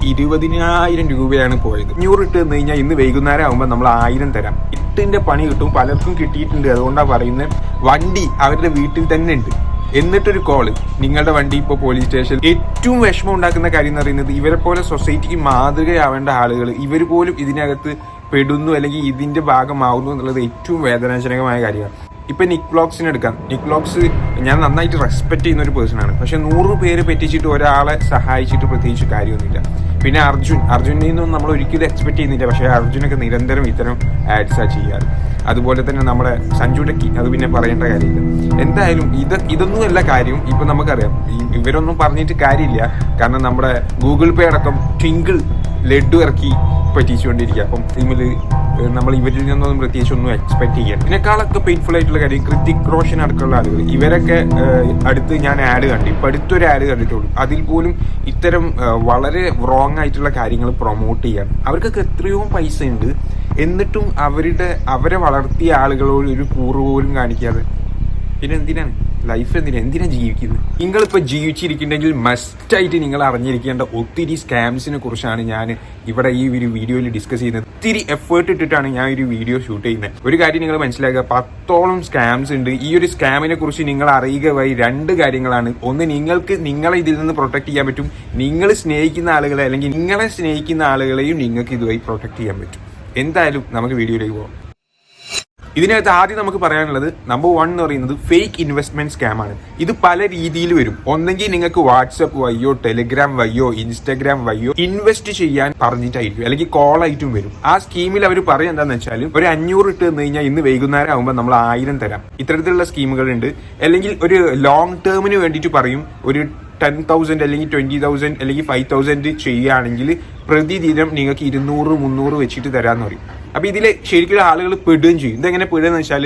20,000 രൂപയാണ് പോയത്. 500 ഇട്ട് തന്നു കഴിഞ്ഞാൽ ഇന്ന് വൈകുന്നേരം ആകുമ്പോൾ നമ്മൾ 1000 തരാം. 8ന്റെ പണി കിട്ടും. പലർക്കും കിട്ടിയിട്ടുണ്ട്. അതുകൊണ്ടാണ് പറയുന്നത്. വണ്ടി അവരുടെ വീട്ടിൽ തന്നെ ഉണ്ട്. എന്നിട്ടൊരു കോള്, നിങ്ങളുടെ വണ്ടി ഇപ്പോൾ പോലീസ് സ്റ്റേഷൻ. ഏറ്റവും വിഷമം ഉണ്ടാക്കുന്ന കാര്യം എന്ന് പറയുന്നത്, ഇവരെ പോലെ സൊസൈറ്റിക്ക് മാതൃകയാവേണ്ട ആളുകൾ ഇവർ പോലും ഇതിനകത്ത് പെടുന്നു അല്ലെങ്കിൽ ഇതിന്റെ ഭാഗമാവുന്നു എന്നുള്ളത് ഏറ്റവും വേദനാജനകമായ കാര്യമാണ്. ഇപ്പൊ നിക് വ്ളോഗ്സിനെ എടുക്കാം. നിക് വ്ളോഗ്സ് ഞാൻ നന്നായിട്ട് റെസ്പെക്ട് ചെയ്യുന്ന ഒരു പേഴ്സണാണ്. പക്ഷെ 100 പേര് പറ്റിച്ചിട്ട് ഒരാളെ സഹായിച്ചിട്ട് പ്രത്യേകിച്ച് കാര്യമൊന്നുമില്ല. പിന്നെ അർജുനിൽ നിന്നും നമ്മൾ ഒരിക്കലും എക്സ്പെക്ട് ചെയ്യുന്നില്ല. പക്ഷെ അർജുനൊക്കെ നിരന്തരം ഇത്തരം ആഡ്സാണ് ചെയ്യാറ്. അതുപോലെ തന്നെ നമ്മുടെ സഞ്ജുടക്കി, അത് പിന്നെ പറയേണ്ട കാര്യമില്ല. എന്തായാലും ഇതൊന്നുമല്ല കാര്യം. ഇപ്പൊ നമുക്കറിയാം ഇവരൊന്നും പറഞ്ഞിട്ട് കാര്യമില്ല. കാരണം നമ്മുടെ ഗൂഗിൾ പേ അടക്കം ട്വിങ്കിൾ ലഡു ഇറക്കി പറ്റിച്ചുകൊണ്ടിരിക്കുക. അപ്പം ഇതിൽ നമ്മൾ ഇവരിൽ നിന്നൊന്നും പ്രത്യേകിച്ച് ഒന്നും എക്സ്പെക്ട് ചെയ്യാം. ഇതിനേക്കാളൊക്കെ പെയിൻഫുൾ ആയിട്ടുള്ള കാര്യം കൃതിക് റോഷൻ അടക്കമുള്ള ആളുകൾ, ഇവരൊക്കെ അടുത്ത് ഞാൻ ആഡ് കണ്ടു. ഇപ്പം അടുത്തൊരു ആഡ് കണ്ടിട്ടുള്ളൂ. അതിൽ പോലും ഇത്തരം വളരെ റോങ് ആയിട്ടുള്ള കാര്യങ്ങൾ പ്രൊമോട്ട് ചെയ്യാണ്. അവർക്കൊക്കെ എത്രയോ പൈസ ഉണ്ട്. എന്നിട്ടും അവരെ വളർത്തിയ ആളുകളോട് ഒരു കൂറ് പോലും കാണിക്കാതെ പിന്നെ എന്തിനാണ് ലൈഫ്, എന്തിനാ ജീവിക്കുന്നത്? നിങ്ങളിപ്പോൾ ജീവിച്ചിരിക്കുന്നുണ്ടെങ്കിൽ മസ്റ്റായിട്ട് നിങ്ങൾ അറിഞ്ഞിരിക്കേണ്ട ഒത്തിരി സ്കാംസിനെ കുറിച്ചാണ് ഞാൻ ഇവിടെ ഈ ഒരു വീഡിയോയിൽ ഡിസ്കസ് ചെയ്യുന്നത്. ഒത്തിരി എഫേർട്ട് ഇട്ടിട്ടാണ് ഞാൻ ഒരു വീഡിയോ ഷൂട്ട് ചെയ്യുന്നത്. ഒരു കാര്യം നിങ്ങൾ മനസ്സിലാക്കുക, 10ഓളം സ്കാംസ് ഉണ്ട്. ഈ ഒരു സ്കാമിനെ കുറിച്ച് നിങ്ങൾ അറിയുക വഴി 2 കാര്യങ്ങളാണ്. ഒന്ന്, നിങ്ങൾക്ക് നിങ്ങളെ ഇതിൽ നിന്ന് പ്രൊട്ടക്ട് ചെയ്യാൻ പറ്റും. നിങ്ങൾ സ്നേഹിക്കുന്ന ആളുകളെ അല്ലെങ്കിൽ നിങ്ങളെ സ്നേഹിക്കുന്ന ആളുകളെയും നിങ്ങൾക്ക് ഇതുവഴി പ്രൊട്ടക്ട് ചെയ്യാൻ പറ്റും. എന്തായാലും നമുക്ക് വീഡിയോയിലേക്ക് പോകാം. ഇതിനകത്ത് ആദ്യം നമുക്ക് പറയാനുള്ളത് നമ്പർ 1 എന്ന് പറയുന്നത് ഫേക്ക് ഇൻവെസ്റ്റ്മെന്റ് സ്കാമാണ്. ഇത് പല രീതിയിൽ വരും. ഒന്നെങ്കിൽ നിങ്ങൾക്ക് വാട്സപ്പ് വഴിയോ ടെലിഗ്രാം വഴിയോ ഇൻസ്റ്റാഗ്രാം വഴിയോ ഇൻവെസ്റ്റ് ചെയ്യാൻ പറഞ്ഞിട്ടായിരിക്കും, അല്ലെങ്കിൽ കോൾ ആയിട്ടും വരും. ആ സ്കീമിൽ അവർ പറയും എന്താണെന്ന് വെച്ചാൽ ഒരു 500 ഇട്ട് തന്നു കഴിഞ്ഞാൽ ഇന്ന് വൈകുന്നേരം ആകുമ്പോൾ നമ്മൾ 1000 തരാം. ഇത്തരത്തിലുള്ള സ്കീമുകളുണ്ട്. അല്ലെങ്കിൽ ഒരു ലോങ് ടേമിന് വേണ്ടിയിട്ട് പറയും ഒരു 10,000 അല്ലെങ്കിൽ 20,000 അല്ലെങ്കിൽ 5,000 ചെയ്യുകയാണെങ്കിൽ പ്രതിദിനം നിങ്ങൾക്ക് 200-300 വെച്ചിട്ട് തരാമെന്ന് പറയും. അപ്പൊ ഇതിൽ ശരിക്കും ആളുകൾ പെടുകയും ചെയ്യും. ഇതെങ്ങനെ പെടുകയെന്ന് വെച്ചാൽ,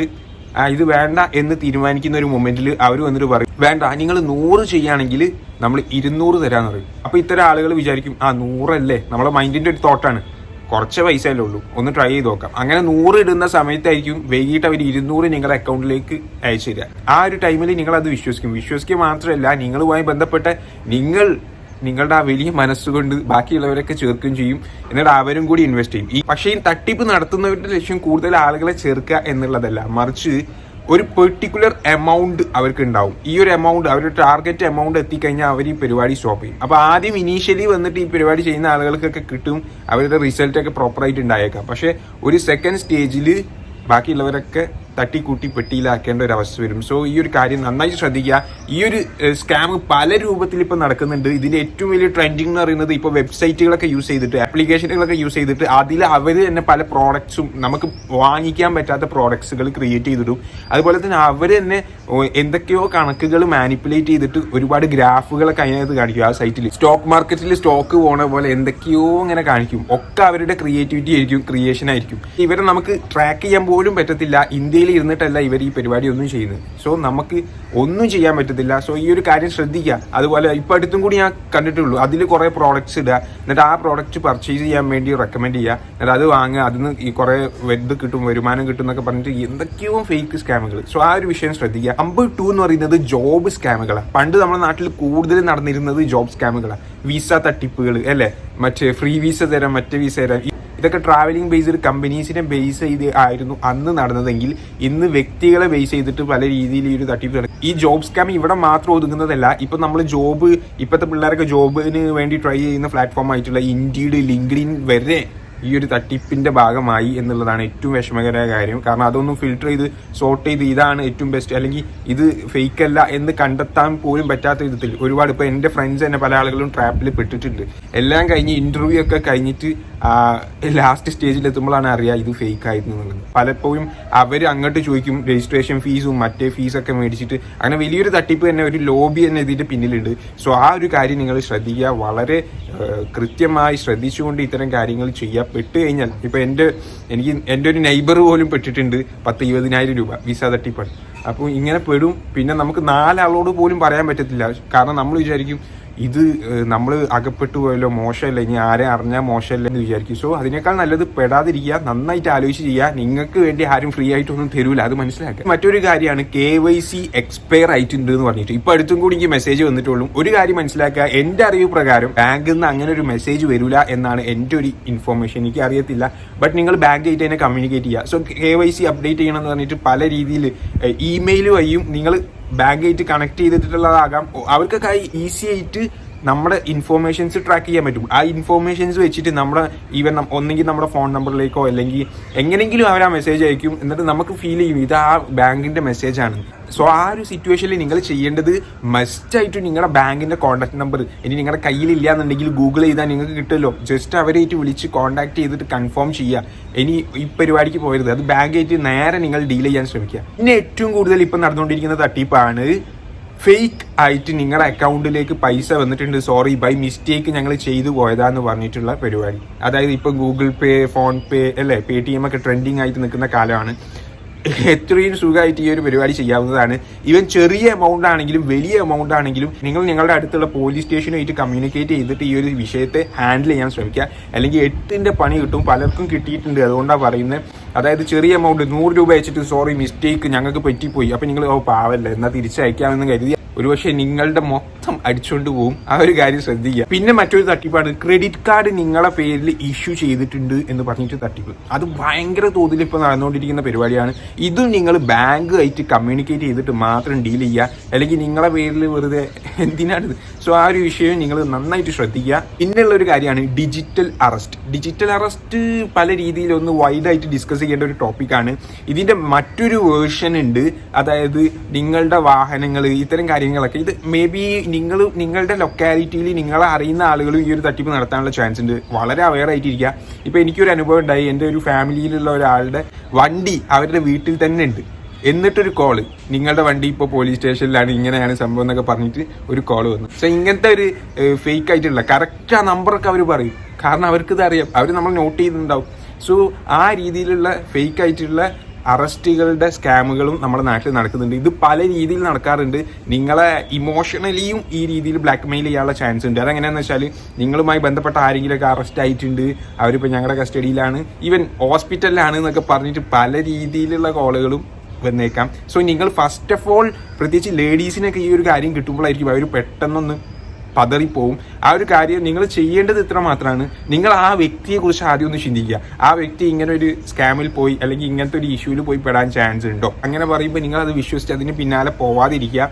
ഇത് വേണ്ട എന്ന് തീരുമാനിക്കുന്ന ഒരു മൊമെന്റിൽ അവർ വന്നിട്ട് പറയും വേണ്ട, നിങ്ങൾ 100 ചെയ്യുകയാണെങ്കിൽ നമ്മൾ 200 തരാന്ന് പറയും. അപ്പൊ ഇത്തരം ആളുകൾ വിചാരിക്കും 100 അല്ലേ, നമ്മളെ മൈൻഡിന്റെ ഒരു തോട്ടാണ്, കുറച്ച് പൈസ അല്ലേ ഉള്ളൂ, ഒന്ന് ട്രൈ ചെയ്ത് നോക്കാം. അങ്ങനെ 100 ഇടുന്ന സമയത്തായിരിക്കും വൈകിട്ട് അവർ 200 നിങ്ങളുടെ അക്കൗണ്ടിലേക്ക് അയച്ചു തരിക. ആ ഒരു ടൈമിൽ നിങ്ങൾ അത് വിശ്വസിക്കുക മാത്രമല്ല, നിങ്ങളുമായി ബന്ധപ്പെട്ട നിങ്ങളുടെ ആ വലിയ മനസ്സുകൊണ്ട് ബാക്കിയുള്ളവരൊക്കെ ചേർക്കുകയും ചെയ്യും. എന്നിട്ട് അവരും കൂടി ഇൻവെസ്റ്റ് ചെയ്യും. പക്ഷേ ഈ തട്ടിപ്പ് നടത്തുന്നവരുടെ ലക്ഷ്യം കൂടുതൽ ആളുകളെ ചേർക്കുക എന്നുള്ളതല്ല, മറിച്ച് ഒരു പെർട്ടിക്കുലർ എമൗണ്ട് അവർക്ക് ഉണ്ടാവും. ഈ ഒരു എമൗണ്ട്, അവരുടെ ടാർഗറ്റ് എമൗണ്ട് എത്തിക്കഴിഞ്ഞാൽ അവർ ഈ പരിപാടി സ്റ്റോപ്പ് ചെയ്യും. അപ്പോൾ ആദ്യം ഇനീഷ്യലി വന്നിട്ട് ഈ പരിപാടി ചെയ്യുന്ന ആളുകൾക്കൊക്കെ കിട്ടും, അവരുടെ റിസൾട്ടൊക്കെ പ്രോപ്പറായിട്ട് ഉണ്ടായേക്കാം. പക്ഷേ ഒരു സെക്കൻഡ് സ്റ്റേജിൽ ബാക്കിയുള്ളവരൊക്കെ തട്ടിക്കൂട്ടി പെട്ടിയിലാക്കേണ്ട ഒരു അവസ്ഥ വരും. സോ ഈ ഒരു കാര്യം നന്നായിട്ട് ശ്രദ്ധിക്കുക. ഈ ഒരു സ്കാം പല രൂപത്തിൽ ഇപ്പോൾ നടക്കുന്നുണ്ട്. ഇതിന്റെ ഏറ്റവും വലിയ ട്രെൻഡിങ് എന്ന് പറയുന്നത് ഇപ്പോൾ വെബ്സൈറ്റുകളൊക്കെ യൂസ് ചെയ്തിട്ട്, ആപ്ലിക്കേഷനുകളൊക്കെ യൂസ് ചെയ്തിട്ട് അതിൽ അവർ തന്നെ പല പ്രോഡക്ട്സും നമുക്ക് വാങ്ങിക്കാൻ പറ്റാത്ത പ്രോഡക്ട്സുകൾ ക്രിയേറ്റ് ചെയ്തിടും. അതുപോലെ തന്നെ അവർ തന്നെ എന്തൊക്കെയോ കണക്കുകൾ മാനിപ്പുലേറ്റ് ചെയ്തിട്ട് ഒരുപാട് ഗ്രാഫുകളൊക്കെ അതിനകത്ത് കാണിക്കും. ആ സൈറ്റിൽ സ്റ്റോക്ക് മാർക്കറ്റിൽ സ്റ്റോക്ക് പോണ പോലെ എന്തൊക്കെയോ ഇങ്ങനെ കാണിക്കും. ഒക്കെ അവരുടെ ക്രിയേറ്റിവിറ്റി ആയിരിക്കും, ക്രിയേഷൻ ആയിരിക്കും. ഇവരെ നമുക്ക് ട്രാക്ക് ചെയ്യാൻ പോലും പറ്റത്തില്ല. ഇന്ത്യയിൽ ഇരുന്നിട്ടല്ല ഇവർ ഈ പരിപാടി ഒന്നും ചെയ്യുന്നത്. സോ നമുക്ക് ഒന്നും ചെയ്യാൻ പറ്റത്തില്ല. സോ ഈ ഒരു കാര്യം ശ്രദ്ധിക്കുക. അതുപോലെ ഇപ്പം അടുത്തും കൂടി ഞാൻ കണ്ടിട്ടുള്ളൂ, അതിൽ കുറേ പ്രോഡക്ട്സ് ഇടുക, എന്നിട്ട് ആ പ്രോഡക്റ്റ് പർച്ചേസ് ചെയ്യാൻ വേണ്ടി റെക്കമെൻഡ് ചെയ്യുക, എന്നിട്ട് അത് വാങ്ങുക, അതിന് ഈ കുറേ വരുമാനം കിട്ടും എന്നൊക്കെ പറഞ്ഞിട്ട് എന്തൊക്കെയോ ഫേക്ക് സ്കാമുകൾ. സോ ആ ഒരു വിഷയം ശ്രദ്ധിക്കുക. നമ്പർ 2 എന്ന് പറയുന്നത് ജോബ് സ്കാമുകളാണ്. പണ്ട് നമ്മുടെ നാട്ടിൽ കൂടുതൽ നടന്നിരുന്നത് ജോബ് സ്കാമുകളാണ്. വിസ തട്ടിപ്പുകൾ അല്ലേ, മറ്റേ ഫ്രീ വിസ തരാം, മറ്റേ വിസ തരാം. ഇതൊക്കെ ട്രാവലിംഗ് ബേസ്ഡ് കമ്പനീസിനെ ബേസ് ചെയ്ത് ആയിരുന്നു അന്ന് നടന്നതെങ്കിൽ ഇന്ന് വ്യക്തികളെ ബേസ് ചെയ്തിട്ട് പല രീതിയിൽ ഈ ഒരു തട്ടിപ്പ് നടക്കും. ഈ ജോബ് സ്കാം ഇവിടെ മാത്രം ഒതുങ്ങുന്നതല്ല. ഇപ്പം നമ്മൾ ഇപ്പോഴത്തെ പിള്ളേരൊക്കെ ജോബിന് വേണ്ടി ട്രൈ ചെയ്യുന്ന പ്ലാറ്റ്ഫോം ആയിട്ടുള്ള ഇൻഡീഡ്, ലിങ്ക്ഡിൻ വരെ ഈ ഒരു തട്ടിപ്പിന്റെ ഭാഗമായി എന്നുള്ളതാണ് ഏറ്റവും വിഷമകരമായ കാര്യം. കാരണം അതൊന്നും ഫിൽട്ടർ ചെയ്ത് സോർട്ട് ചെയ്ത് ഇതാണ് ഏറ്റവും ബെസ്റ്റ് അല്ലെങ്കിൽ ഇത് ഫേക്ക് അല്ല എന്ന് കണ്ടെത്താൻ പോലും പറ്റാത്ത വിധത്തിൽ ഒരുപാട് ഇപ്പോൾ എൻ്റെ ഫ്രണ്ട്സ് തന്നെ പല ആളുകളും ട്രാപ്പിൽ പെട്ടിട്ടുണ്ട്. എല്ലാം കഴിഞ്ഞ് ഇന്റർവ്യൂ ഒക്കെ കഴിഞ്ഞിട്ട് ലാസ്റ്റ് സ്റ്റേജിൽ എത്തുമ്പോഴാണ് അറിയുക ഇത് ഫേക്ക് ആയിരുന്നു എന്നുള്ളത്. പലപ്പോഴും അവർ അങ്ങോട്ട് ചോദിക്കും രജിസ്ട്രേഷൻ ഫീസും മറ്റേ ഫീസൊക്കെ മേടിച്ചിട്ട് അങ്ങനെ വലിയൊരു തട്ടിപ്പ് തന്നെ, ഒരു ലോബി തന്നെ ഇതിന്റെ പിന്നിലുണ്ട്. സോ ആ ഒരു കാര്യം നിങ്ങൾ ശ്രദ്ധിക്കുക. വളരെ കൃത്യമായി ശ്രദ്ധിച്ചുകൊണ്ട് ഇത്തരം കാര്യങ്ങൾ ചെയ്യുക. പെട്ട് കഴിഞ്ഞാൽ ഇപ്പൊ എൻ്റെ ഒരു നൈബർ പോലും പെട്ടിട്ടുണ്ട് 10-20,000 രൂപ വിസ തട്ടിപ്പാണ്. അപ്പോൾ ഇങ്ങനെ പെടും. പിന്നെ നമുക്ക് 4 ആളോട് പോലും പറയാൻ പറ്റത്തില്ല. കാരണം നമ്മൾ വിചാരിക്കും ഇത് നമ്മൾ അകപ്പെട്ടു പോയല്ലോ, മോശമല്ല, ഇനി ആരെ അറിഞ്ഞാൽ മോശമല്ല എന്ന് വിചാരിക്കും. സോ അതിനേക്കാൾ നല്ലത് പെടാതിരിക്കുക, നന്നായിട്ട് ആലോചിച്ച് ചെയ്യുക. നിങ്ങൾക്ക് വേണ്ടി ആരും ഫ്രീ ആയിട്ടൊന്നും തരൂല, അത് മനസ്സിലാക്കുക. മറ്റൊരു കാര്യമാണ് KYC എക്സ്പയർ ആയിട്ടുണ്ട് എന്ന് പറഞ്ഞിട്ട് ഇപ്പൊ അടുത്തും കൂടി എനിക്ക് മെസ്സേജ് വന്നിട്ടുള്ളൂ. ഒരു കാര്യം മനസ്സിലാക്കുക, എന്റെ അറിവ് പ്രകാരം ബാങ്കിൽ നിന്ന് അങ്ങനെ ഒരു മെസ്സേജ് വരില്ല എന്നാണ് എന്റെ ഒരു ഇൻഫോർമേഷൻ. എനിക്ക് അറിയത്തില്ല, ബട്ട് നിങ്ങൾ ബാങ്ക് ആയിട്ട് തന്നെ കമ്മ്യൂണിക്കേറ്റ് ചെയ്യുക. സോ KYC അപ്ഡേറ്റ് ചെയ്യണം എന്ന് പറഞ്ഞിട്ട് പല രീതിയിൽ ഇമെയിൽ വഴിയും നിങ്ങൾ ബാങ്കായിട്ട് കണക്ട് ചെയ്തിട്ടുള്ളതാകാം. അവർക്കൊക്കെ ഈസി ആയിട്ട് നമ്മുടെ ഇൻഫോർമേഷൻസ് ട്രാക്ക് ചെയ്യാൻ പറ്റും. ആ ഇൻഫോർമേഷൻസ് വെച്ചിട്ട് നമ്മുടെ ഈവൻ ഒന്നെങ്കിൽ നമ്മുടെ ഫോൺ നമ്പറിലേക്കോ അല്ലെങ്കിൽ എങ്ങനെയെങ്കിലും അവർ ആ മെസ്സേജ് അയക്കും. എന്നിട്ട് നമുക്ക് ഫീൽ ചെയ്യും ഇത് ആ ബാങ്കിന്റെ മെസ്സേജാണ്. സോ ആ ഒരു സിറ്റുവേഷനിൽ നിങ്ങൾ ചെയ്യേണ്ടത് മസ്റ്റായിട്ട് നിങ്ങളുടെ ബാങ്കിന്റെ കോൺടാക്ട് നമ്പർ ഇനി നിങ്ങളുടെ കയ്യിലില്ല എന്നുണ്ടെങ്കിൽ ഗൂഗിൾ ചെയ്താൽ നിങ്ങൾക്ക് കിട്ടുമല്ലോ. ജസ്റ്റ് അവരായിട്ട് വിളിച്ച് കോൺടാക്ട് ചെയ്തിട്ട് കൺഫേം ചെയ്യുക. ഇനി ഈ പരിപാടിക്ക് പോയത് അത് ബാങ്കായിട്ട് നേരെ നിങ്ങൾ ഡീൽ ചെയ്യാൻ ശ്രമിക്കുക. പിന്നെ ഏറ്റവും കൂടുതൽ ഇപ്പം നടന്നുകൊണ്ടിരിക്കുന്ന തട്ടിപ്പാണ് ഫേക്ക് ആയിട്ട് നിങ്ങളുടെ അക്കൗണ്ടിലേക്ക് പൈസ വന്നിട്ടുണ്ട്, സോറി ബൈ മിസ്റ്റേക്ക് ഞങ്ങൾ ചെയ്തു പോയതാന്ന് പറഞ്ഞിട്ടുള്ള പരിപാടി. അതായത് ഇപ്പം ഗൂഗിൾ പേ, ഫോൺ പേ അല്ലേ, PayTM ഒക്കെ ട്രെൻഡിങ് ആയിട്ട് നിൽക്കുന്ന കാലമാണ്. എത്രയും സുഖമായിട്ട് ഈ ഒരു പരിപാടി ചെയ്യാവുന്നതാണ്. ഈവൻ ചെറിയ എമൗണ്ട് ആണെങ്കിലും വലിയ എമൗണ്ട് ആണെങ്കിലും നിങ്ങൾ നിങ്ങളുടെ അടുത്തുള്ള പോലീസ് സ്റ്റേഷനുമായിട്ട് കമ്മ്യൂണിക്കേറ്റ് ചെയ്തിട്ട് ഈ ഒരു വിഷയത്തെ ഹാൻഡിൽ ചെയ്യാൻ ശ്രമിക്കുക. അല്ലെങ്കിൽ 8ന്റെ പണി കിട്ടും, പലർക്കും കിട്ടിയിട്ടുണ്ട്, അതുകൊണ്ടാണ് പറയുന്നത്. അതായത് ചെറിയ എമൗണ്ട് 100 രൂപ അയച്ചിട്ട് സോറി മിസ്റ്റേക്ക് ഞങ്ങൾക്ക് പറ്റിപ്പോയി, അപ്പം നിങ്ങൾ പാവല്ലേ എന്നാൽ തിരിച്ചയക്കാമെന്ന് കരുതി ഒരുപക്ഷെ നിങ്ങളുടെ മൊത്തം അടിച്ചുകൊണ്ട് പോകും. ആ ഒരു കാര്യം ശ്രദ്ധിക്കുക. പിന്നെ മറ്റൊരു തട്ടിപ്പാണ് ക്രെഡിറ്റ് കാർഡ് നിങ്ങളുടെ പേരിൽ ഇഷ്യൂ ചെയ്തിട്ടുണ്ട് എന്ന് പറഞ്ഞിട്ട് തട്ടിപ്പ്. അത് ഭയങ്കര തോതിൽ ഇപ്പോൾ നടന്നുകൊണ്ടിരിക്കുന്ന പരിപാടിയാണ്. ഇതും നിങ്ങൾ ബാങ്കുമായിട്ട് കമ്മ്യൂണിക്കേറ്റ് ചെയ്തിട്ട് മാത്രം ഡീൽ ചെയ്യുക, അല്ലെങ്കിൽ നിങ്ങളുടെ പേരിൽ വെറുതെ എന്തിനാണിത്. സോ ആ ഒരു വിഷയം നിങ്ങൾ നന്നായിട്ട് ശ്രദ്ധിക്കുക. പിന്നെയുള്ള ഒരു കാര്യമാണ് ഡിജിറ്റൽ അറസ്റ്റ്. ഡിജിറ്റൽ അറസ്റ്റ് പല രീതിയിലൊന്ന് വൈഡായിട്ട് ഡിസ്കസ് ചെയ്യേണ്ട ഒരു ടോപ്പിക്കാണ്. ഇതിന്റെ മറ്റൊരു വേർഷൻ ഉണ്ട്. അതായത് നിങ്ങളുടെ വാഹനങ്ങൾ, ഇത്തരം കാര്യങ്ങളൊക്കെ ഇത് മേ ബി നിങ്ങളുടെ ലൊക്കാലിറ്റിയിൽ നിങ്ങളെ അറിയുന്ന ആളുകളും ഈ ഒരു തട്ടിപ്പ് നടത്താനുള്ള ചാൻസ് ഉണ്ട്. വളരെ അവെയർ ആയിട്ടിരിക്കുക. ഇപ്പൊ എനിക്കൊരു അനുഭവം ഉണ്ടായി. എൻ്റെ ഒരു ഫാമിലിയിലുള്ള ഒരാളുടെ വണ്ടി അവരുടെ വീട്ടിൽ തന്നെ ഉണ്ട്. എന്നിട്ടൊരു കോള്, നിങ്ങളുടെ വണ്ടി ഇപ്പോൾ പോലീസ് സ്റ്റേഷനിലാണ്, ഇങ്ങനെയാണ് സംഭവം എന്നൊക്കെ പറഞ്ഞിട്ട് ഒരു കോള് വന്നു. പക്ഷെ ഇങ്ങനത്തെ ഒരു ഫേക്ക് ആയിട്ടുള്ള കറക്റ്റ് ആ നമ്പറൊക്കെ അവർ പറയും. കാരണം അവർക്കിത് അറിയാം, അവർ നമ്മൾ നോട്ട് ചെയ്തിട്ടുണ്ടാവും. സോ ആ രീതിയിലുള്ള ഫേക്ക് ആയിട്ടുള്ള അറസ്റ്റുകളുടെ സ്കാമുകളും നമ്മുടെ നാട്ടിൽ നടക്കുന്നുണ്ട്. ഇത് പല രീതിയിൽ നടക്കാറുണ്ട്. നിങ്ങളെ ഇമോഷണലിയും ഈ രീതിയിൽ ബ്ലാക്ക് മെയിൽ ചെയ്യാനുള്ള ചാൻസ് ഉണ്ട്. അതെങ്ങനെയാണെന്ന് വെച്ചാൽ നിങ്ങളുമായി ബന്ധപ്പെട്ട ആരെങ്കിലുമൊക്കെ അറസ്റ്റ് ആയിട്ടുണ്ട്, അവരിപ്പോൾ ഞങ്ങളുടെ കസ്റ്റഡിയിലാണ്, ഈവൻ ഹോസ്പിറ്റലിലാണ് എന്നൊക്കെ പറഞ്ഞിട്ട് പല രീതിയിലുള്ള കോളുകളും വന്നേക്കാം. സോ നിങ്ങൾ ഫസ്റ്റ് ഓഫ് ഓൾ പ്രത്യേകിച്ച് ലേഡീസിനൊക്കെ ഈ ഒരു കാര്യം കിട്ടുമ്പോഴായിരിക്കും അവർ പെട്ടെന്നൊന്ന് പതറിപ്പോവും. ആ ഒരു കാര്യം നിങ്ങൾ ചെയ്യേണ്ടത് ഇത്ര മാത്രമാണ്. നിങ്ങൾ ആ വ്യക്തിയെ കുറിച്ച് ആദ്യം ഒന്ന് ചിന്തിക്കുക. ആ വ്യക്തി ഇങ്ങനെ ഒരു സ്കാമിൽ പോയി അല്ലെങ്കിൽ ഇങ്ങനത്തെ ഒരു ഇഷ്യൂവിൽ പോയി പെടാൻ ചാൻസ് ഉണ്ടോ? അങ്ങനെ പറയുമ്പോൾ നിങ്ങൾ അത് വിശ്വസിച്ച് അതിന് പിന്നാലെ പോവാതിരിക്കുക.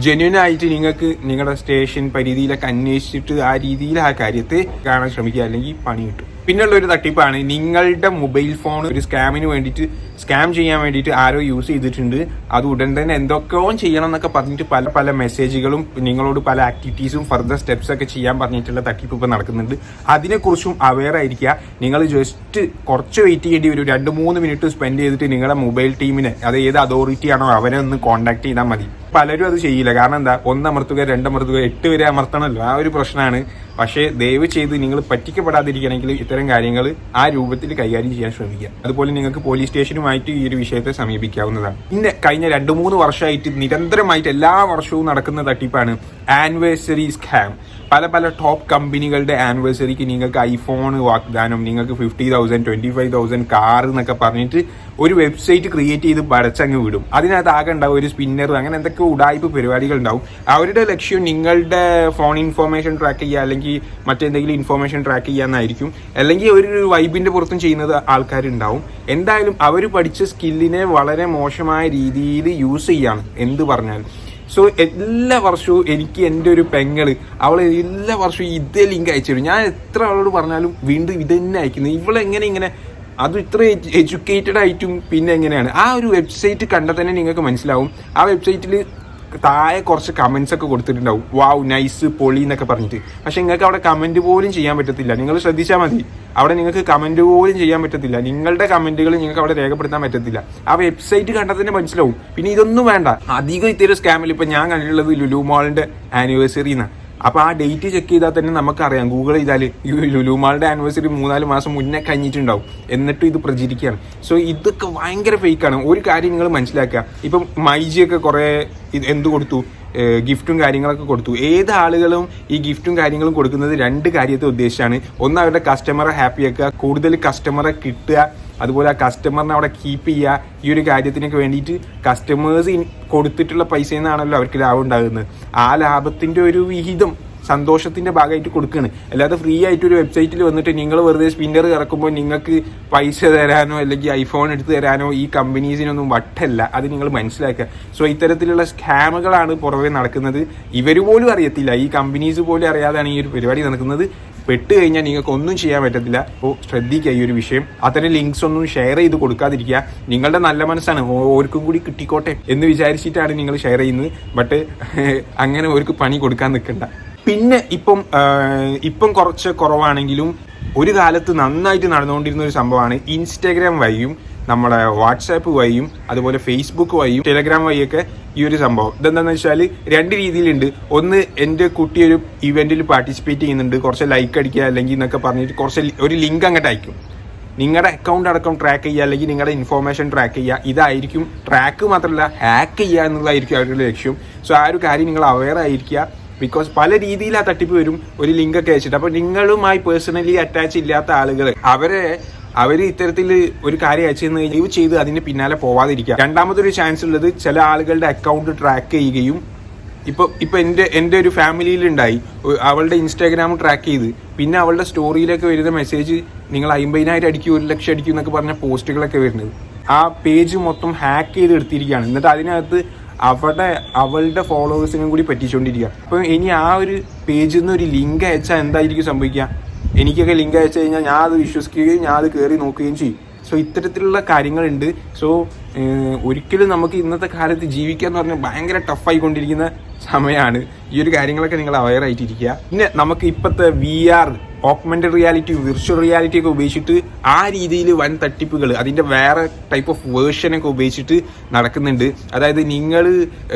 ജെന്യൂൻ ആയിട്ട് നിങ്ങൾക്ക് നിങ്ങളുടെ സ്റ്റേഷൻ പരിധിയിലൊക്കെ അന്വേഷിച്ചിട്ട് ആ രീതിയിൽ ആ കാര്യത്തെ കാണാൻ ശ്രമിക്കുക, അല്ലെങ്കിൽ പണി കിട്ടും. പിന്നെയുള്ള ഒരു തട്ടിപ്പാണ് നിങ്ങളുടെ മൊബൈൽ ഫോൺ ഒരു സ്കാമിന് വേണ്ടിയിട്ട് സ്കാം ചെയ്യാൻ വേണ്ടിയിട്ട് ആരോ യൂസ് ചെയ്തിട്ടുണ്ട്. അത് ഉടൻ തന്നെ എന്തൊക്കെയോ ചെയ്യണം എന്നൊക്കെ പറഞ്ഞിട്ട് പല പല മെസ്സേജുകളും നിങ്ങളോട് പല ആക്ടിവിറ്റീസും ഫർദർ സ്റ്റെപ്സ് ഒക്കെ ചെയ്യാൻ പറഞ്ഞിട്ടുള്ള തട്ടിപ്പ് ഇപ്പോൾ നടക്കുന്നുണ്ട്. അതിനെക്കുറിച്ചും അവെയർ ആയിരിക്കുക. നിങ്ങൾ ജസ്റ്റ് കുറച്ച് വെയിറ്റ് ചെയ്യേണ്ടി വരും. 2-3 മിനിറ്റ് സ്പെൻഡ് ചെയ്തിട്ട് നിങ്ങളുടെ മൊബൈൽ ടീമിനെ, അത് ഏത് അതോറിറ്റി ആണോ അവരെ ഒന്ന് കോൺടാക്ട് ചെയ്താൽ മതി. പലരും അത് ചെയ്യില്ല. കാരണം എന്താ, 1 അമർത്തുക, 2 അമർത്തുക, 8 വരെ അമർത്തണമല്ലോ, ആ ഒരു പ്രശ്നമാണ്. പക്ഷേ ദയവ് ചെയ്ത് നിങ്ങൾ പറ്റിക്കപ്പെടാതിരിക്കണമെങ്കിൽ ഇത്തരം കാര്യങ്ങൾ ആ രൂപത്തിൽ കൈകാര്യം ചെയ്യാൻ ശ്രമിക്കുക. അതുപോലെ നിങ്ങൾക്ക് പോലീസ് സ്റ്റേഷനുമായിട്ട് ഈ ഒരു വിഷയത്തെ സമീപിക്കാവുന്നതാണ്. പിന്നെ കഴിഞ്ഞ 2-3 വർഷമായിട്ട് നിരന്തരമായിട്ട് എല്ലാ വർഷവും നടക്കുന്ന തട്ടിപ്പാണ് ആനിവേഴ്സറി സ്കാം. പല പല ടോപ്പ് കമ്പനികളുടെ ആനിവേഴ്സറിക്ക് നിങ്ങൾക്ക് ഐഫോൺ വാഗ്ദാനം, നിങ്ങൾക്ക് 50,000 25,000 കാർ എന്നൊക്കെ പറഞ്ഞിട്ട് ഒരു വെബ്സൈറ്റ് ക്രിയേറ്റ് ചെയ്ത് പടച്ചങ്ങ് വിടും. അതിനകത്ത് ആകെ ഉണ്ടാവും ഒരു സ്പിന്നർ, അങ്ങനെ എന്തൊക്കെ ഉടായ്പ പരിപാടികൾ ഉണ്ടാവും. അവരുടെ ലക്ഷ്യം നിങ്ങളുടെ ഫോൺ ഇൻഫോർമേഷൻ ട്രാക്ക് ചെയ്യുക, അല്ലെങ്കിൽ മറ്റെന്തെങ്കിലും ഇൻഫോർമേഷൻ ട്രാക്ക് ചെയ്യാന്നായിരിക്കും. അല്ലെങ്കിൽ ഒരു വൈബിന്റെ പുറത്തും ചെയ്യുന്നത് ആൾക്കാരുണ്ടാവും. എന്തായാലും അവർ പഠിച്ച സ്കില്ലിനെ വളരെ മോശമായ രീതിയിൽ യൂസ് ചെയ്യാണ് എന്ത് പറഞ്ഞാലും. സോ എല്ലാ വർഷവും എനിക്ക് എൻ്റെ ഒരു പെങ്ങള്, അവൾ എല്ലാ വർഷവും ഇതേ ലിങ്ക് അയച്ചു തരും. ഞാൻ എത്ര അവളോട് പറഞ്ഞാലും വീണ്ടും ഇത് തന്നെ അയക്കുന്നത്. ഇവളെങ്ങനെ അത് ഇത്ര എഡ്യൂക്കേറ്റഡ് ആയിട്ടും പിന്നെ എങ്ങനെയാണ്? ആ ഒരു വെബ്സൈറ്റ് കണ്ടാൽ തന്നെ നിങ്ങൾക്ക് മനസ്സിലാവും. ആ വെബ്സൈറ്റിൽ താഴെ കുറച്ച് കമന്റ്സ് ഒക്കെ കൊടുത്തിട്ടുണ്ടാവും, വാവ് നൈസ് പൊളി എന്നൊക്കെ പറഞ്ഞിട്ട്. പക്ഷെ നിങ്ങൾക്ക് അവിടെ കമന്റ് പോലും ചെയ്യാൻ പറ്റത്തില്ല. നിങ്ങൾ ശ്രദ്ധിച്ചാൽ മതി, അവിടെ നിങ്ങൾക്ക് കമന്റ് പോലും ചെയ്യാൻ പറ്റത്തില്ല. നിങ്ങളുടെ കമന്റുകൾ നിങ്ങൾക്ക് അവിടെ രേഖപ്പെടുത്താൻ പറ്റത്തില്ല. ആ വെബ്സൈറ്റ് കണ്ടാൽ തന്നെ മനസ്സിലാവും. പിന്നെ ഇതൊന്നും വേണ്ട. അധികം ഇത്തരം സ്കാമിൽ ഇപ്പൊ ഞാൻ കണ്ടിട്ടുള്ളത് ലുലു മാളിന്റെ ആനിവേഴ്സറി എന്നാണ്. അപ്പൊ ആ ഡേറ്റ് ചെക്ക് ചെയ്താൽ തന്നെ നമുക്കറിയാം, ഗൂഗിൾ ചെയ്താൽ ലുലു മാളിന്റെ ആനിവേഴ്സറി 3-4 മാസം മുന്നേ കഴിഞ്ഞിട്ടുണ്ടാവും. എന്നിട്ടും ഇത് പ്രചരിക്കുകയാണ്. സോ ഇതൊക്കെ ഭയങ്കര ഫേക്കാണ്. ഒരു കാര്യം നിങ്ങൾ മനസ്സിലാക്കുക, ഇപ്പം മൈജിയൊക്കെ കുറെ എന്ത് കൊടുത്തു, ഗിഫ്റ്റും കാര്യങ്ങളൊക്കെ കൊടുത്തു. ഏത് ആളുകളും ഈ ഗിഫ്റ്റും കാര്യങ്ങളും കൊടുക്കുന്നത് 2 കാര്യത്തെ ഉദ്ദേശിച്ചാണ്. ഒന്ന്, അവരുടെ കസ്റ്റമറെ ഹാപ്പി ആക്കുക, കൂടുതൽ കസ്റ്റമറെ കിട്ടുക, അതുപോലെ ആ കസ്റ്റമറിനെ അവിടെ കീപ്പ് ചെയ്യുക. ഈ ഒരു കാര്യത്തിനൊക്കെ വേണ്ടിയിട്ട് കസ്റ്റമേഴ്സ് കൊടുത്തിട്ടുള്ള പൈസയിൽ നിന്നാണല്ലോ അവർക്ക് ലാഭം ഉണ്ടാകുന്നത്. ആ ലാഭത്തിൻ്റെ ഒരു വിഹിതം സന്തോഷത്തിന്റെ ഭാഗമായിട്ട് കൊടുക്കുകയാണ്. അല്ലാതെ ഫ്രീ ആയിട്ട് ഒരു വെബ്സൈറ്റിൽ വന്നിട്ട് നിങ്ങൾ വെറുതെ സ്പിന്നർ ഇറക്കുമ്പോൾ നിങ്ങൾക്ക് പൈസ തരാനോ അല്ലെങ്കിൽ ഐഫോൺ എടുത്ത് തരാനോ ഈ കമ്പനീസിനൊന്നും വട്ടല്ല. അത് നിങ്ങൾ മനസ്സിലാക്കുക. സോ ഇത്തരത്തിലുള്ള സ്കാമുകളാണ് പുറമെ നടക്കുന്നത്. ഇവർ പോലും അറിയത്തില്ല, ഈ കമ്പനീസ് പോലും അറിയാതാണ് ഈ ഒരു പരിപാടി നടക്കുന്നത്. പെട്ട് കഴിഞ്ഞാൽ നിങ്ങൾക്ക് ഒന്നും ചെയ്യാൻ പറ്റത്തില്ല. അപ്പോൾ ശ്രദ്ധിക്കുക ഈ ഒരു വിഷയം. അത്തരം ലിങ്ക്സ് ഒന്നും ഷെയർ ചെയ്ത് കൊടുക്കാതിരിക്കുക. നിങ്ങളുടെ നല്ല മനസ്സാണ്, ഓർക്കും കൂടി കിട്ടിക്കോട്ടെ എന്ന് വിചാരിച്ചിട്ടാണ് നിങ്ങൾ ഷെയർ ചെയ്യുന്നത്. ബട്ട് അങ്ങനെ ഓർക്ക് പണി കൊടുക്കാൻ നിൽക്കണ്ട. പിന്നെ ഇപ്പം കുറച്ച് കുറവാണെങ്കിലും ഒരു കാലത്ത് നന്നായിട്ട് നടന്നുകൊണ്ടിരുന്ന ഒരു സംഭവമാണ് ഇൻസ്റ്റാഗ്രാം വഴിയും നമ്മുടെ വാട്സാപ്പ് വഴിയും അതുപോലെ ഫേസ്ബുക്ക് വഴിയും ടെലഗ്രാം വഴിയൊക്കെ ഈ ഒരു സംഭവം. ഇതെന്താണെന്ന് വെച്ചാൽ 2 രീതിയിലുണ്ട്. ഒന്ന്, എൻ്റെ കുട്ടി ഒരു ഇവന്റിൽ പാർട്ടിസിപ്പേറ്റ് ചെയ്യുന്നുണ്ട്, കുറച്ച് ലൈക്ക് അടിക്കുക അല്ലെങ്കിൽ എന്നൊക്കെ പറഞ്ഞിട്ട് ഒരു ലിങ്ക് അങ്ങോട്ട് അയക്കും. നിങ്ങളുടെ അക്കൗണ്ട് അടക്കം ട്രാക്ക് ചെയ്യുക അല്ലെങ്കിൽ നിങ്ങളുടെ ഇൻഫോർമേഷൻ ട്രാക്ക് ചെയ്യുക. ഇതായിരിക്കും ട്രാക്ക് മാത്രമല്ല ഹാക്ക് ചെയ്യുക എന്നുള്ളതായിരിക്കും അവരുടെ ലക്ഷ്യം. സോ ആ ഒരു കാര്യം നിങ്ങൾ അവെയർ ആയിരിക്കുക. ബിക്കോസ് പല രീതിയിൽ ആ തട്ടിപ്പ് വരും, ഒരു ലിങ്ക് ഒക്കെ അയച്ചിട്ട്. അപ്പോൾ നിങ്ങളുമായി പേഴ്സണലി അറ്റാച്ച് ഇല്ലാത്ത ആളുകൾ അവർ ഇത്തരത്തിൽ ഒരു കാര്യം അയച്ചെന്ന് ലീവ് ചെയ്ത് അതിന് പിന്നാലെ പോവാതിരിക്കുക. രണ്ടാമതൊരു ചാൻസ് ഉള്ളത്, ചില ആളുകളുടെ അക്കൗണ്ട് ട്രാക്ക് ചെയ്യുകയും ഇപ്പൊ എൻ്റെ ഒരു ഫാമിലിയിലുണ്ടായി, അവളുടെ ഇൻസ്റ്റാഗ്രാം ട്രാക്ക് ചെയ്ത് പിന്നെ അവളുടെ സ്റ്റോറിയിലൊക്കെ വരുന്ന മെസ്സേജ് നിങ്ങൾ 50,000 അടിക്കും 1 ലക്ഷം അടിക്കും എന്നൊക്കെ പറഞ്ഞ പോസ്റ്റുകളൊക്കെ വരുന്നത്. ആ പേജ് മൊത്തം ഹാക്ക് ചെയ്ത് എടുത്തിരിക്കുകയാണ്. എന്നിട്ട് അതിനകത്ത് അവളുടെ ഫോളോവേഴ്സിനും കൂടി പറ്റിച്ചുകൊണ്ടിരിക്കുക. അപ്പം ഇനി ആ ഒരു പേജിൽ നിന്ന് ഒരു ലിങ്ക് അയച്ചാൽ എന്തായിരിക്കും സംഭവിക്കുക? എനിക്കൊക്കെ ലിങ്ക് അയച്ചു കഴിഞ്ഞാൽ ഞാൻ അത് വിശ്വസിക്കുകയും ഞാൻ അത് കയറി നോക്കുകയും ചെയ്യും. സോ ഇത്തരത്തിലുള്ള കാര്യങ്ങളുണ്ട്. സോ ഒരിക്കലും നമുക്ക് ഇന്നത്തെ കാലത്ത് ജീവിക്കുക എന്ന് പറഞ്ഞാൽ ഭയങ്കര ടഫായിക്കൊണ്ടിരിക്കുന്ന സമയമാണ്. ഈ ഒരു കാര്യങ്ങളൊക്കെ നിങ്ങൾ അവെയർ ആയിട്ടിരിക്കുക. പിന്നെ നമുക്ക് ഇപ്പോഴത്തെ VR, augmented reality, virtual reality ഒക്കെ ഉപയോഗിച്ചിട്ട് ആ രീതിയിൽ വൻ തട്ടിപ്പുകൾ, അതിൻ്റെ വേറെ ടൈപ്പ് ഓഫ് വേർഷനൊക്കെ ഉപയോഗിച്ചിട്ട് നടക്കുന്നുണ്ട്. അതായത് നിങ്ങൾ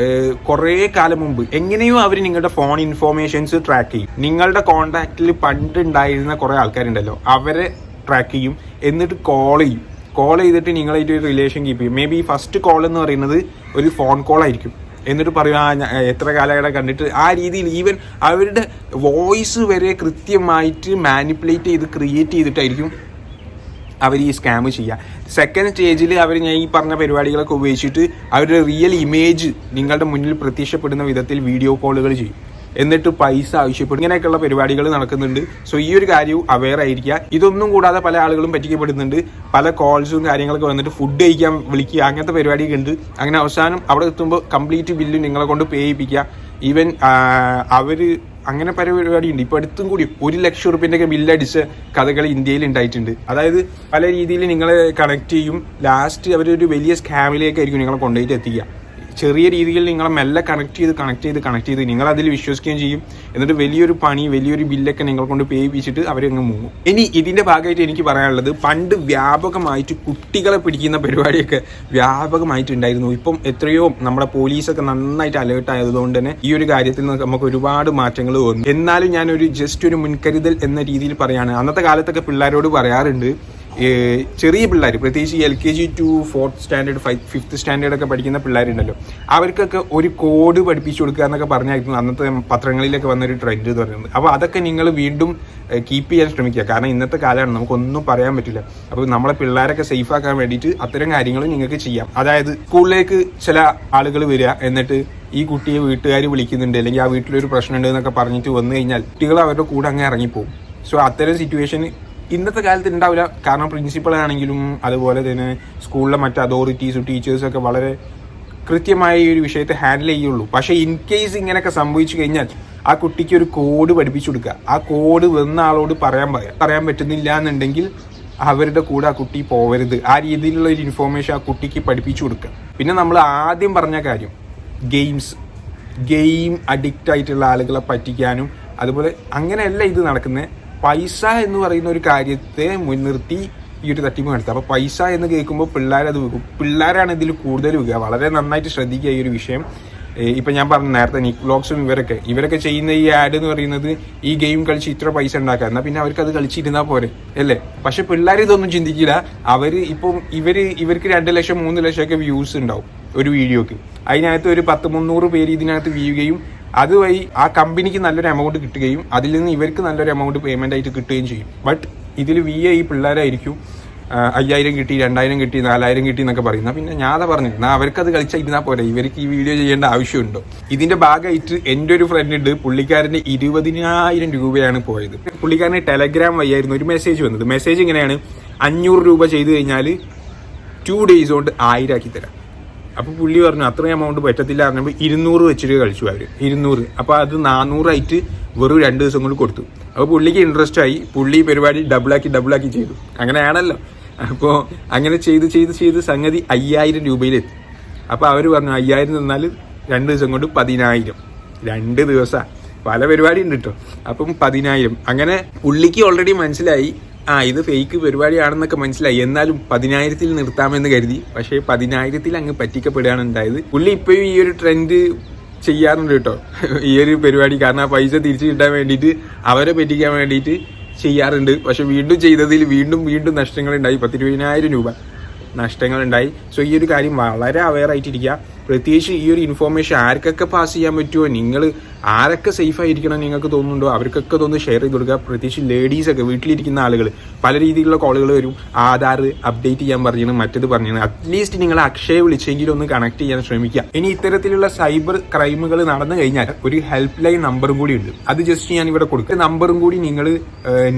കുറേ കാലം മുമ്പ് എങ്ങനെയോ അവർ നിങ്ങളുടെ ഫോൺ ഇൻഫോർമേഷൻസ് ട്രാക്ക് ചെയ്യും. നിങ്ങളുടെ കോൺടാക്റ്റിൽ പണ്ട് ഉണ്ടായിരുന്ന കുറേ ആൾക്കാരുണ്ടല്ലോ, അവരെ ട്രാക്ക് ചെയ്യും. എന്നിട്ട് കോൾ ചെയ്തിട്ട് നിങ്ങളായിട്ട് ഒരു റിലേഷൻ കീപ്പ് ചെയ്യും. മേ ബി ഫസ്റ്റ് കോൾ എന്ന് പറയുന്നത് ഒരു ഫോൺ കോൾ ആയിരിക്കും. എന്നിട്ട് പറയും എത്ര കാലഘട്ടം കണ്ടിട്ട്, ആ രീതിയിൽ ഈവൻ അവരുടെ വോയിസ് വരെ കൃത്യമായിട്ട് മാനിപ്പുലേറ്റ് ചെയ്ത് ക്രിയേറ്റ് ചെയ്തിട്ടായിരിക്കും അവർ ഈ സ്കാം ചെയ്യുക. സെക്കൻഡ് സ്റ്റേജിൽ അവർ ഞാൻ ഈ പറഞ്ഞ പരിപാടികളൊക്കെ ഉപയോഗിച്ചിട്ട് അവരുടെ റിയൽ ഇമേജ് നിങ്ങളുടെ മുന്നിൽ പ്രത്യക്ഷപ്പെടുന്ന വിധത്തിൽ വീഡിയോ കോളുകൾ ചെയ്യും. എന്നിട്ട് പൈസ ആവശ്യപ്പെടും. ഇങ്ങനെയൊക്കെയുള്ള പരിപാടികൾ നടക്കുന്നുണ്ട്. സോ ഈ ഒരു കാര്യവും അവെയർ ആയിരിക്കുക. ഇതൊന്നും കൂടാതെ പല ആളുകളും പറ്റിക്കപ്പെടുന്നുണ്ട്. പല കോൾസും കാര്യങ്ങളൊക്കെ വന്നിട്ട് ഫുഡ് കഴിക്കാൻ വിളിക്കുക, അങ്ങനത്തെ പരിപാടിയൊക്കെ ഉണ്ട്. അങ്ങനെ അവസാനം അവിടെ എത്തുമ്പോൾ കംപ്ലീറ്റ് ബില്ല് നിങ്ങളെ കൊണ്ട് പേ ചെയ്യിപ്പിക്കുക. ഈവൻ അങ്ങനെ പല പരിപാടിയുണ്ട്. ഇപ്പോൾ അടുത്തും കൂടി 1 ലക്ഷം റുപ്യൻ്റെയൊക്കെ ബില്ലടിച്ച കഥകൾ ഇന്ത്യയിൽ ഉണ്ടായിട്ടുണ്ട്. അതായത് പല രീതിയിൽ നിങ്ങളെ കണക്ട് ചെയ്യും. ലാസ്റ്റ് അവരൊരു വലിയ സ്കാമിലേക്കായിരിക്കും നിങ്ങളെ കൊണ്ടുപോയിട്ട് എത്തിക്കുക. ചെറിയ രീതിയിൽ നിങ്ങളെ മെല്ലെ കണക്ട് ചെയ്ത് നിങ്ങൾ അതിൽ വിശ്വസിക്കുകയും ചെയ്യും. എന്നിട്ട് വലിയൊരു ബില്ലൊക്കെ നിങ്ങളെ കൊണ്ട് പേ ചെയ്യിപ്പിച്ചിട്ട് അവരങ്ങ് മുങ്ങും. ഇനി ഇതിന്റെ ഭാഗമായിട്ട് എനിക്ക് പറയാനുള്ളത്, പണ്ട് വ്യാപകമായിട്ട് കുട്ടികളെ പിടിക്കുന്ന പരിപാടിയൊക്കെ വ്യാപകമായിട്ടുണ്ടായിരുന്നു. ഇപ്പം എത്രയോ നമ്മുടെ പോലീസൊക്കെ നന്നായിട്ട് അലേർട്ട് ആയതുകൊണ്ട് തന്നെ ഈ ഒരു കാര്യത്തിൽ നമുക്ക് ഒരുപാട് മാറ്റങ്ങൾ വന്നു. എന്നാലും ഞാനൊരു ജസ്റ്റ് ഒരു മുൻകരുതൽ എന്ന രീതിയിൽ പറയാണ്. അന്നത്തെ കാലത്തൊക്കെ പിള്ളേരോട് പറയാറുണ്ട്, ചെറിയ പിള്ളേർ, പ്രത്യേകിച്ച് LKG to 4th standard 5th standard ഒക്കെ പഠിക്കുന്ന പിള്ളേരുണ്ടല്ലോ, അവർക്കൊക്കെ ഒരു കോഡ് പഠിപ്പിച്ചു കൊടുക്കുക എന്നൊക്കെ പറഞ്ഞായിരുന്നു അന്നത്തെ പത്രങ്ങളിലൊക്കെ വന്നൊരു ട്രെൻഡ് എന്ന് പറയുന്നത്. അപ്പോൾ അതൊക്കെ നിങ്ങൾ വീണ്ടും കീപ്പ് ചെയ്യാൻ ശ്രമിക്കുക. കാരണം ഇന്നത്തെ കാലമാണ്, നമുക്കൊന്നും പറയാൻ പറ്റില്ല. അപ്പോൾ നമ്മളെ പിള്ളേരൊക്കെ സേഫ് ആക്കാൻ വേണ്ടിയിട്ട് അത്തരം കാര്യങ്ങൾ നിങ്ങൾക്ക് ചെയ്യാം. അതായത് സ്കൂളിലേക്ക് ചില ആളുകൾ വരിക, എന്നിട്ട് ഈ കുട്ടിയെ വീട്ടുകാർ വിളിക്കുന്നുണ്ട് അല്ലെങ്കിൽ ആ വീട്ടിലൊരു പ്രശ്നമുണ്ട് എന്നൊക്കെ പറഞ്ഞിട്ട് വന്നു കഴിഞ്ഞാൽ കുട്ടികൾ അവരുടെ കൂടെ അങ്ങ് ഇറങ്ങിപ്പോകും. സോ അത്തരം സിറ്റുവേഷൻ ഇന്നത്തെ കാലത്ത് ഉണ്ടാവില്ല. കാരണം പ്രിൻസിപ്പളാണെങ്കിലും അതുപോലെ തന്നെ സ്കൂളിലെ മറ്റ് അതോറിറ്റീസും ടീച്ചേഴ്സൊക്കെ വളരെ കൃത്യമായി ഈ ഒരു വിഷയത്തെ ഹാൻഡിൽ ചെയ്യുള്ളൂ. പക്ഷേ ഇൻ കേസ് ഇങ്ങനെയൊക്കെ സംഭവിച്ചു കഴിഞ്ഞാൽ ആ കുട്ടിക്ക് ഒരു കോഡ് പഠിപ്പിച്ചു കൊടുക്കുക. ആ കോഡ് വന്ന ആളോട് പറയാൻ പറ്റുന്നില്ല എന്നുണ്ടെങ്കിൽ അവരുടെ കൂടെ ആ കുട്ടി പോവരുത്. ആ രീതിയിലുള്ള ഒരു ഇൻഫോർമേഷൻ ആ കുട്ടിക്ക് പഠിപ്പിച്ചു കൊടുക്കുക. പിന്നെ നമ്മൾ ആദ്യം പറഞ്ഞ കാര്യം, ഗെയിം അഡിക്റ്റ് ആയിട്ടുള്ള ആളുകളെ പറ്റിക്കാനും അതുപോലെ അങ്ങനെയല്ല ഇത് നടക്കുന്നത്. പൈസ എന്ന് പറയുന്ന ഒരു കാര്യത്തെ മുൻനിർത്തി ഈ ഒരു തട്ടിപ്പ് നടത്തുക. അപ്പോൾ പൈസ എന്ന് കേൾക്കുമ്പോൾ പിള്ളേരത് വെക്കും. പിള്ളേരാണ് ഇതിൽ കൂടുതൽ വെക്കുക. വളരെ നന്നായിട്ട് ശ്രദ്ധിക്കുക ഈ ഒരു വിഷയം. ഇപ്പം ഞാൻ പറഞ്ഞു നേരത്തെ, നിക് വ്ലോഗ്സും ഇവരൊക്കെ ചെയ്യുന്ന ഈ ആഡ് എന്ന് പറയുന്നത് ഈ ഗെയിം കളിച്ച് ഇത്ര പൈസ ഉണ്ടാക്കുക, എന്നാൽ പിന്നെ അവർക്ക് അത് കളിച്ചിരുന്നാൽ പോരെ അല്ലേ. പക്ഷെ പിള്ളേർ ഇതൊന്നും ചിന്തിക്കില്ല. ഇവർക്ക് 2 ലക്ഷം 3 ലക്ഷമൊക്കെ വ്യൂസ് ഉണ്ടാവും. ഒരു വീഡിയോക്ക്. അതിനകത്ത് ഒരു 100-300 പേര് ഇതിനകത്ത് വീഴുകയും അതുവഴി ആ കമ്പനിക്ക് നല്ലൊരു എമൗണ്ട് കിട്ടുകയും അതിൽ നിന്ന് ഇവർക്ക് നല്ലൊരു എമൗണ്ട് പേയ്മെന്റ് ആയിട്ട് കിട്ടുകയും ചെയ്യും. ബട്ട് ഇതിൽ ഈ പിള്ളേരായിരിക്കും 5000 കിട്ടി, 2000 കിട്ടി, 4000 കിട്ടി എന്നൊക്കെ പറയുന്നത്. പിന്നെ ഞാൻ പറഞ്ഞു എന്നാൽ അവർക്കത് കളിച്ചാൽ ഇരുന്നാൽ പോരെ, ഇവർക്ക് ഈ വീഡിയോ ചെയ്യേണ്ട ആവശ്യമുണ്ടോ? ഇതിന്റെ ഭാഗമായിട്ട് എൻ്റെ ഒരു ഫ്രണ്ട് ഉണ്ട്, പുള്ളിക്കാരൻ്റെ 20,000 രൂപയാണ് പോയത്. പുള്ളിക്കാരന് ടെലഗ്രാം വഴിയായിരുന്നു ഒരു മെസ്സേജ് വന്നത്. മെസ്സേജ് ഇങ്ങനെയാണ്, 500 രൂപ ചെയ്ത് കഴിഞ്ഞാൽ 2 days കൊണ്ട് 1000 ആക്കി തരാം. അപ്പോൾ പുള്ളി പറഞ്ഞു അത്രയും എമൗണ്ട് പറ്റത്തില്ല പറഞ്ഞപ്പോൾ 200 വെച്ചിട്ട് കളിച്ചു അവർ 200. അപ്പോൾ അത് 400 ആയിട്ട് വെറും 2 ദിവസം കൊണ്ട് കൊടുത്തു. അപ്പോൾ പുള്ളിക്ക് ഇൻട്രസ്റ്റ് ആയി, പുള്ളി പരിപാടി ഡബിളാക്കി ചെയ്തു. അങ്ങനെയാണല്ലോ. അപ്പോൾ അങ്ങനെ ചെയ്ത് സംഗതി 5000 രൂപയിലെത്തി. അപ്പോൾ അവർ പറഞ്ഞു 5000 തന്നാൽ 2 ദിവസം കൊണ്ട് 10000. 2 ദിവസം പല പരിപാടി ഉണ്ട് കേട്ടോ. അപ്പം 10000. അങ്ങനെ പുള്ളിക്ക് ഓൾറെഡി മനസ്സിലായി ഇത് ഫേക്ക് പരിപാടിയാണെന്നൊക്കെ മനസ്സിലായി. എന്നാലും 10000 നിർത്താമെന്ന് കരുതി. പക്ഷേ 10000 അങ്ങ് പറ്റിക്കപ്പെടുകയാണ് ഉണ്ടായത്. പുള്ളി ഇപ്പോഴും ഈ ഒരു ട്രെൻഡ് ചെയ്യാറുണ്ട് കേട്ടോ, ഈ ഒരു പരിപാടി. കാരണം ആ പൈസ തിരിച്ചു കിട്ടാൻ വേണ്ടിയിട്ട്, അവരെ പറ്റിക്കാൻ വേണ്ടിയിട്ട് ചെയ്യാറുണ്ട്. പക്ഷെ വീണ്ടും ചെയ്തതിൽ വീണ്ടും നഷ്ടങ്ങളുണ്ടായി. 10,20,000 രൂപ നഷ്ടങ്ങളുണ്ടായി. സോ ഈ ഒരു കാര്യം വളരെ അവെയർ ആയിട്ടിരിക്കുക. പ്രത്യേകിച്ച് ഈ ഒരു ഇൻഫോർമേഷൻ ആർക്കൊക്കെ പാസ് ചെയ്യാൻ പറ്റുമോ, നിങ്ങൾ ആരൊക്കെ സേഫ് ആയിരിക്കണം നിങ്ങൾക്ക് തോന്നുന്നുണ്ടോ അവർക്കൊക്കെ തോന്നുന്നു ഷെയർ ചെയ്ത് കൊടുക്കുക. പ്രത്യേകിച്ച് ലേഡീസൊക്കെ, വീട്ടിലിരിക്കുന്ന ആളുകൾ പല രീതിയിലുള്ള കോളുകൾ വരും. ആധാർ അപ്ഡേറ്റ് ചെയ്യാൻ പറഞ്ഞാണ്, മറ്റത് പറഞ്ഞാണ്. അറ്റ്ലീസ്റ്റ് നിങ്ങൾ അക്ഷയ വിളിച്ചെങ്കിലും ഒന്ന് കണക്ട് ചെയ്യാൻ ശ്രമിക്കുക. ഇനി ഇത്തരത്തിലുള്ള സൈബർ ക്രൈമുകൾ നടന്നു കഴിഞ്ഞാൽ ഒരു ഹെൽപ്പ് ലൈൻ നമ്പറും കൂടി ഉണ്ട്. അത് ജസ്റ്റ് ഞാൻ ഇവിടെ കൊടുക്കുക. നമ്പറും കൂടി നിങ്ങൾ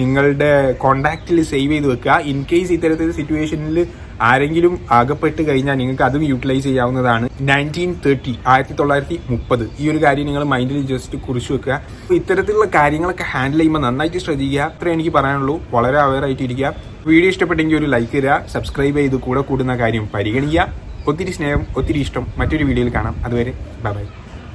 നിങ്ങളുടെ കോൺടാക്റ്റിൽ സേവ് ചെയ്ത് വെക്കുക. ഇൻ കേസ് ഇത്തരത്തിലുള്ള സിറ്റുവേഷനിൽ ആരെങ്കിലും അകപ്പെട്ട് കഴിഞ്ഞാൽ നിങ്ങൾക്ക് അതും യൂട്ടിലൈസ് ചെയ്യാവുന്നതാണ്. 1930 ഈ ഒരു കാര്യം നിങ്ങൾ മൈൻഡിൽ ജസ്റ്റ് കുറിച്ച് വെക്കുക. ഇത്തരത്തിലുള്ള കാര്യങ്ങളൊക്കെ ഹാൻഡിൽ ചെയ്യുമ്പോൾ നന്നായിട്ട് ശ്രദ്ധിക്കുക. അത്രേ എനിക്ക് പറയാനുള്ളൂ. വളരെ അവെയർ ആയിട്ടിരിക്കുക. വീഡിയോ ഇഷ്ടപ്പെട്ടെങ്കിൽ ഒരു ലൈക്ക് തരിക, സബ്സ്ക്രൈബ് ചെയ്ത് കൂടെ കൂടുന്ന കാര്യം പരിഗണിക്കുക. ഒത്തിരി സ്നേഹം, ഒത്തിരി ഇഷ്ടം. മറ്റൊരു വീഡിയോയിൽ കാണാം. അതുവരെ ബൈ.